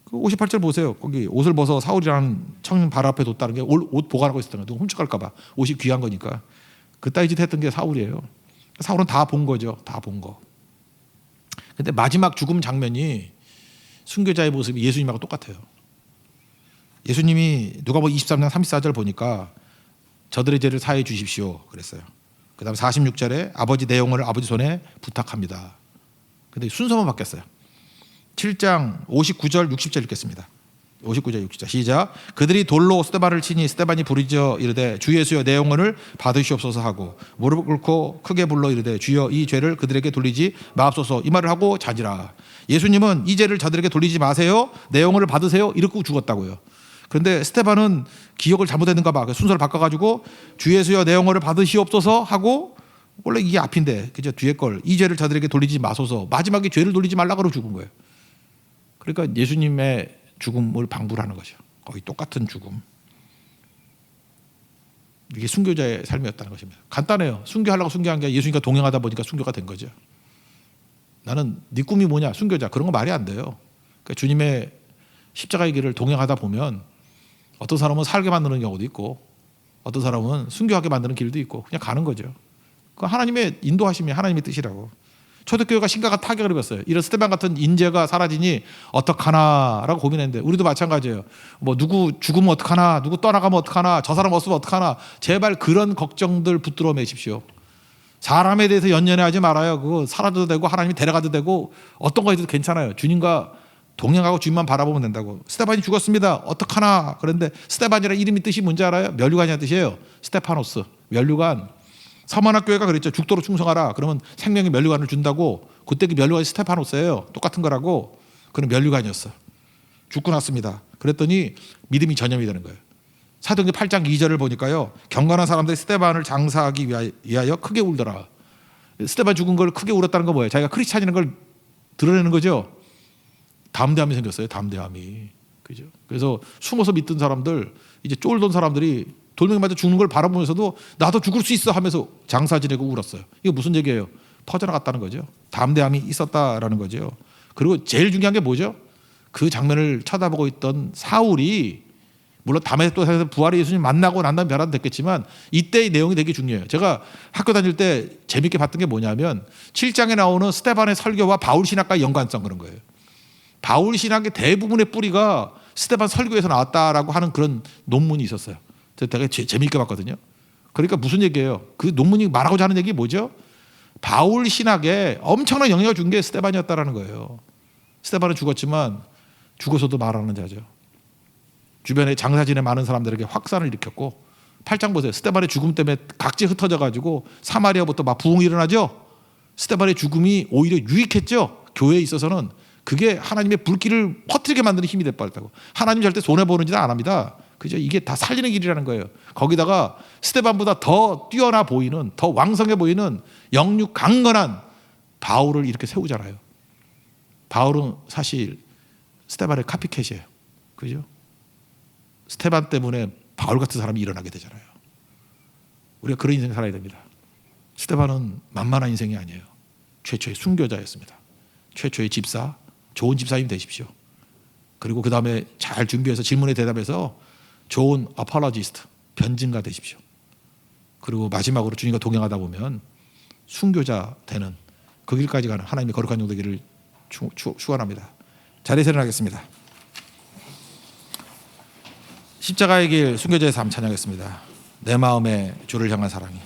[SPEAKER 1] 그 58절 보세요. 거기 옷을 벗어 사울이라는 청년 발 앞에 뒀다는 게 옷 보관하고 있었던 거예요. 누구 훔쳐갈까 봐. 옷이 귀한 거니까. 그따위 짓 했던 게 사울이에요. 사울은 다 본 거죠. 다 본 거. 근데 마지막 죽음 장면이 순교자의 모습이 예수님하고 똑같아요. 예수님이 누가복음 23장 34절 보니까 저들의 죄를 사해 주십시오 그랬어요. 그다음 46절에 아버지 내 영혼을 아버지 손에 부탁합니다. 근데 순서만 바뀌었어요. 7장 59절 60절 읽겠습니다. 59절 60절 시작. 그들이 돌로 스데반을 치니 스데반이 부르짖어 이르되 주 예수여 내 영혼을 받으시옵소서 하고 무릎을 꿇고 크게 불러 이르되 주여 이 죄를 그들에게 돌리지 마옵소서 이 말을 하고 자지라. 예수님은 이 죄를 저들에게 돌리지 마세요. 내 영혼을 받으세요. 이렇게 죽었다고요. 그런데 스데반은 기억을 잘못했는가 봐. 순서를 바꿔가지고 주 예수여 내 영혼을 받으시옵소서 하고 원래 이게 앞인데 그죠? 뒤에 걸 이 죄를 저들에게 돌리지 마소서 마지막에 죄를 돌리지 말라고 하고 죽은 거예요. 그러니까 예수님의 죽음을 방불하는 거죠. 거의 똑같은 죽음. 이게 순교자의 삶이었다는 것입니다. 간단해요. 순교하려고 순교한 게 예수님과 동행하다 보니까 순교가 된 거죠. 나는 네 꿈이 뭐냐? 순교자. 그런 거 말이 안 돼요. 그러니까 주님의 십자가의 길을 동행하다 보면 어떤 사람은 살게 만드는 경우도 있고 어떤 사람은 순교하게 만드는 길도 있고 그냥 가는 거죠. 그 하나님의 인도하심이 하나님의 뜻이라고. 초대교회가 심각한 타격을 입었어요. 이런 스데반 같은 인재가 사라지니 어떡하나라고 고민했는데 우리도 마찬가지예요. 뭐 누구 죽으면 어떡하나, 누구 떠나가면 어떡하나, 저 사람 없으면 어떡하나. 제발 그런 걱정들 붙들어 매십시오. 사람에 대해서 연연해하지 말아요. 그거 살아도 되고 하나님이 데려가도 되고 어떤 거에도 괜찮아요. 주님과 동행하고 주님만 바라보면 된다고. 스데반이 죽었습니다. 어떡하나. 그런데 스데반이라는 이름이 뜻이 뭔지 알아요? 면류관이라는 뜻이에요. 스테파노스. 면류관. 서만학교회가 그랬죠. 죽도록 충성하라. 그러면 생명의 면류관을 준다고. 그때 그 면류관이 스테파노스예요. 똑같은 거라고. 그는 면류관이었어. 죽고 났습니다. 그랬더니 믿음이 전염이 되는 거예요. 사도행전 8장 2절을 보니까요. 경건한 사람들이 스데반을 장사하기 위하여 크게 울더라. 스데반 죽은 걸 크게 울었다는 건 뭐예요? 자기가 크리스찬이라는 걸 드러내는 거죠. 담대함이 생겼어요. 담대함이. 그죠? 그래서 숨어서 믿던 사람들, 이제 쫄던 사람들이 돌멩이 맞아 죽는 걸 바라보면서도 나도 죽을 수 있어 하면서 장사 지내고 울었어요. 이거 무슨 얘기예요? 퍼져나갔다는 거죠. 담대함이 있었다라는 거죠. 그리고 제일 중요한 게 뭐죠? 그 장면을 쳐다보고 있던 사울이 물론 다메섹도에서 부활의 예수님 만나고 난 다음에 변화됐겠지만 이때의 내용이 되게 중요해요. 제가 학교 다닐 때 재밌게 봤던 게 뭐냐면 7장에 나오는 스데반의 설교와 바울 신학과의 연관성 그런 거예요. 바울 신학의 대부분의 뿌리가 스데반 설교에서 나왔다라고 하는 그런 논문이 있었어요. 되게 재미있게 봤거든요. 그러니까 무슨 얘기예요? 그 논문이 말하고자 하는 얘기 뭐죠? 바울 신학에 엄청난 영향을 준 게 스데반이었다라는 거예요. 스데반은 죽었지만 죽어서도 말하는 자죠. 주변에 장사진에 많은 사람들에게 확산을 일으켰고 8장 보세요. 스데반의 죽음 때문에 각지 흩어져 가지고 사마리아부터 막 부흥이 일어나죠. 스데반의 죽음이 오히려 유익했죠. 교회에 있어서는 그게 하나님의 불길을 퍼뜨리게 만드는 힘이 됐다고. 하나님 절대 손해보는 짓 안 합니다. 그죠? 이게 다 살리는 길이라는 거예요. 거기다가 스데반보다 더 뛰어나 보이는, 더 왕성해 보이는 영육 강건한 바울을 이렇게 세우잖아요. 바울은 사실 스테반의 카피캣이에요. 그죠? 스테반 때문에 바울 같은 사람이 일어나게 되잖아요. 우리가 그런 인생 살아야 됩니다. 스테반은 만만한 인생이 아니에요. 최초의 순교자였습니다. 최초의 집사, 좋은 집사님 되십시오. 그리고 그 다음에 잘 준비해서 질문에 대답해서 좋은 아폴로지스트, 변증가 되십시오. 그리고 마지막으로 주님과 동행하다 보면 순교자 되는 그 길까지 가는 하나님의 거룩한 종 되기를 축원합니다. 자리에서 일어나겠습니다. 십자가의 길 순교자의 삶 찬양하겠습니다. 내 마음에 주를 향한 사랑이.